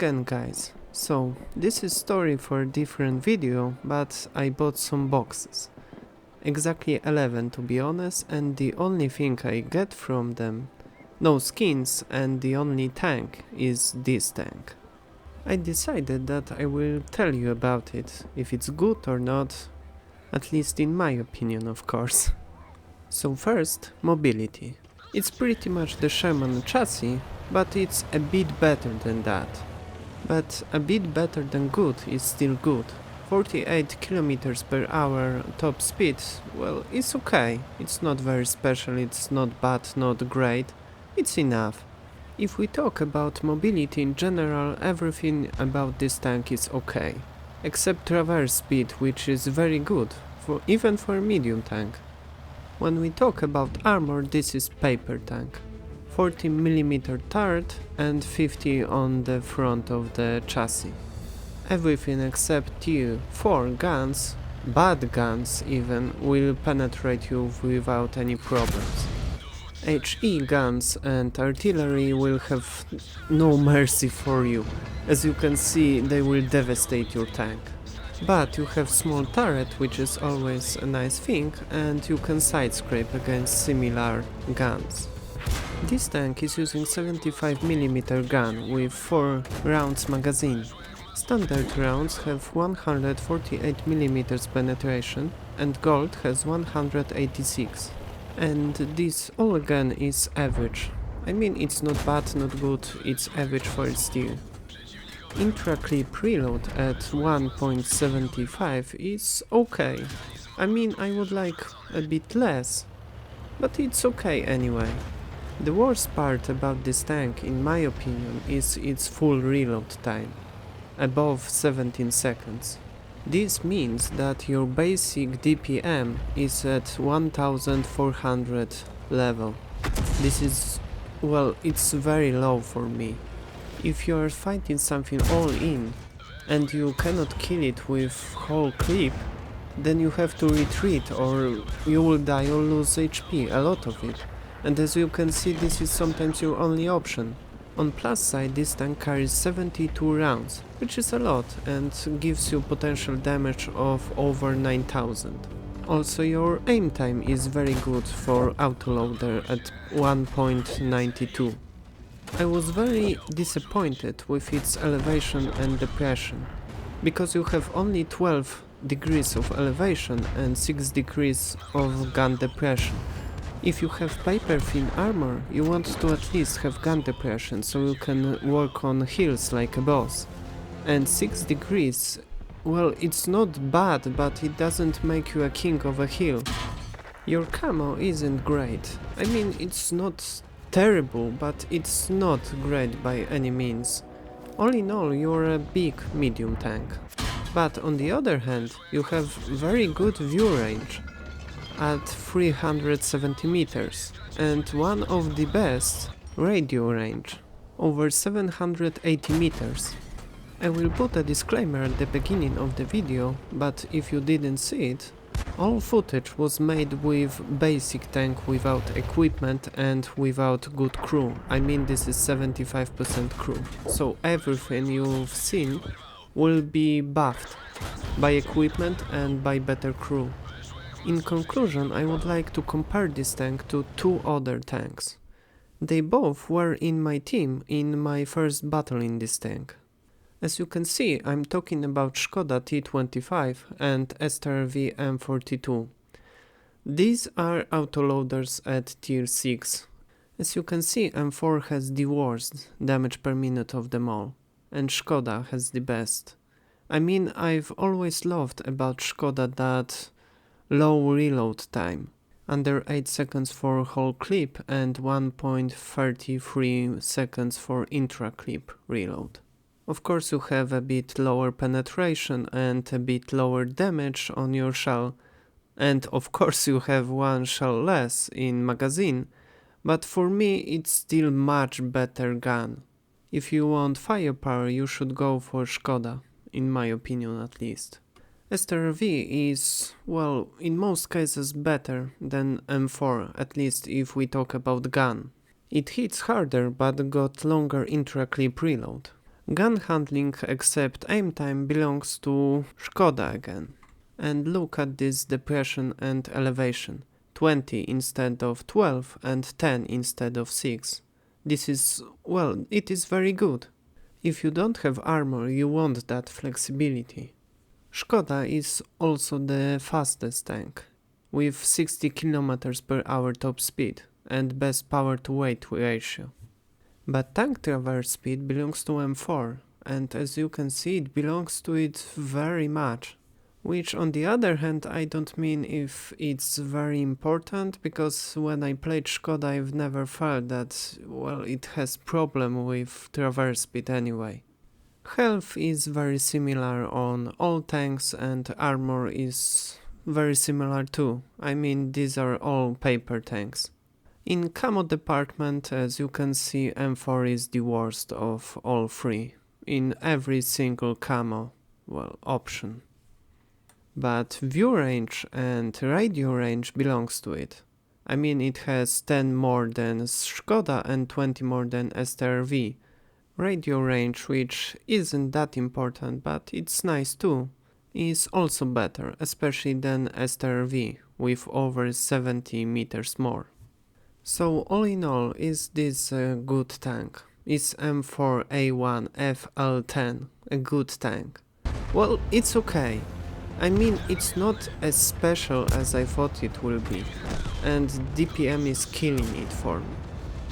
again, guys. So, this is story for a different video, but I bought some boxes. Exactly 11 to be honest, and the only thing I get from them, no skins, and the only tank is this tank. I decided that I will tell you about it, if it's good or not, at least in my opinion, of course. So first, mobility. It's pretty much the Sherman chassis, but it's a bit better than that. But a bit better than good is still good. 48 km per hour top speed, well, it's okay. It's not very special, it's not bad, not great. It's enough. If we talk about mobility in general, everything about this tank is okay. Except traverse speed, which is very good, even for a medium tank. When we talk about armor, this is paper tank. 40mm turret and 50 on the front of the chassis. Everything except tier 4 guns, bad guns even, will penetrate you without any problems. HE guns and artillery will have no mercy for you. As you can see, they will devastate your tank. But you have small turret, which is always a nice thing, and you can side scrape against similar guns. This tank is using 75mm gun with 4 rounds magazine. Standard rounds have 148mm penetration and gold has 186. And this all gun is average. I mean, it's not bad, not good, it's average for its tier. Intra-clip reload at 1.75 is okay. I mean, I would like a bit less, but it's okay anyway. The worst part about this tank, in my opinion, is its full reload time, above 17 seconds. This means that your basic DPM is at 1400 level. This is, well, it's very low for me. If you are fighting something all in and you cannot kill it with whole clip, then you have to retreat or you will die or lose HP, a lot of it. And as you can see, this is sometimes your only option. On plus side, this tank carries 72 rounds, which is a lot and gives you potential damage of over 9000. Also, your aim time is very good for autoloader at 1.92. I was very disappointed with its elevation and depression, because you have only 12 degrees of elevation and 6 degrees of gun depression. If you have paper thin armor, you want to at least have gun depression so you can work on hills like a boss. And 6 degrees, well, it's not bad, but it doesn't make you a king of a hill. Your camo isn't great. I mean, it's not terrible, but it's not great by any means. All in all, you're a big medium tank. But on the other hand, you have very good view range at 370 meters and one of the best radio range, over 780 meters. I will put a disclaimer at the beginning of the video, but if you didn't see it, all footage was made with basic tank without equipment and without good crew. I mean, this is 75% crew, so everything you've seen will be buffed by equipment and by better crew. In conclusion, I would like to compare this tank to 2 other tanks. They both were in my team in my first battle in this tank. As you can see, I'm talking about Skoda T25 and STRV M42. These are autoloaders at tier 6. As you can see, M4 has the worst damage per minute of them all, and Skoda has the best. I mean, I've always loved about Skoda that low reload time, under 8 seconds for whole clip and 1.33 seconds for intra-clip reload. Of course, you have a bit lower penetration and a bit lower damage on your shell, and of course you have one shell less in magazine, but for me it's still much better gun. If you want firepower, you should go for Skoda, in my opinion at least. STRV is, well, in most cases better than M4, at least if we talk about gun. It hits harder but got longer intra-clip reload. Gun handling except aim time belongs to Škoda again. And look at this depression and elevation. 20 instead of 12 and 10 instead of 6. This is, well, it is very good. If you don't have armor, you want that flexibility. Škoda is also the fastest tank, with 60 km/h top speed and best power to weight ratio. But tank traverse speed belongs to M4, and as you can see it belongs to it very much. Which on the other hand I don't mean if it's very important, because when I played Škoda I've never felt that, well, it has problem with traverse speed anyway. Health is very similar on all tanks and armor is very similar too. I mean, these are all paper tanks. In camo department, as you can see, M4 is the worst of all three, in every single camo, well, option. But view range and radio range belongs to it. I mean, it has 10 more than Škoda and 20 more than STRV. Radio range, which isn't that important, but it's nice too, is also better, especially than STRV, with over 70 meters more. So all in all, is this a good tank? Is M4A1 FL10 a good tank? Well, it's okay. I mean, it's not as special as I thought it will be, and DPM is killing it for me.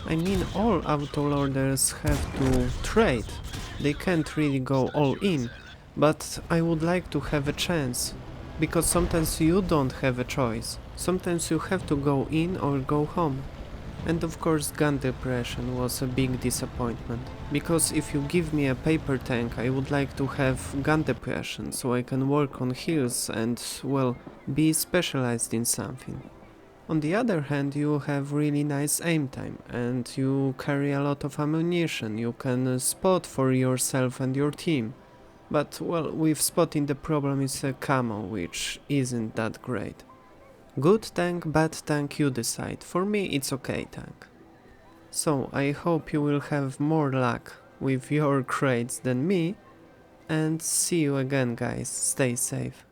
I mean, all autoloaders have to trade, they can't really go all in, but I would like to have a chance, because sometimes you don't have a choice, sometimes you have to go in or go home. And of course gun depression was a big disappointment, because if you give me a paper tank I would like to have gun depression so I can work on hills and, well, be specialized in something. On the other hand, you have really nice aim time and you carry a lot of ammunition, you can spot for yourself and your team. But, well, with spotting the problem is a camo, which isn't that great. Good tank, bad tank, you decide. For me it's okay tank. So I hope you will have more luck with your crates than me, and see you again guys, stay safe.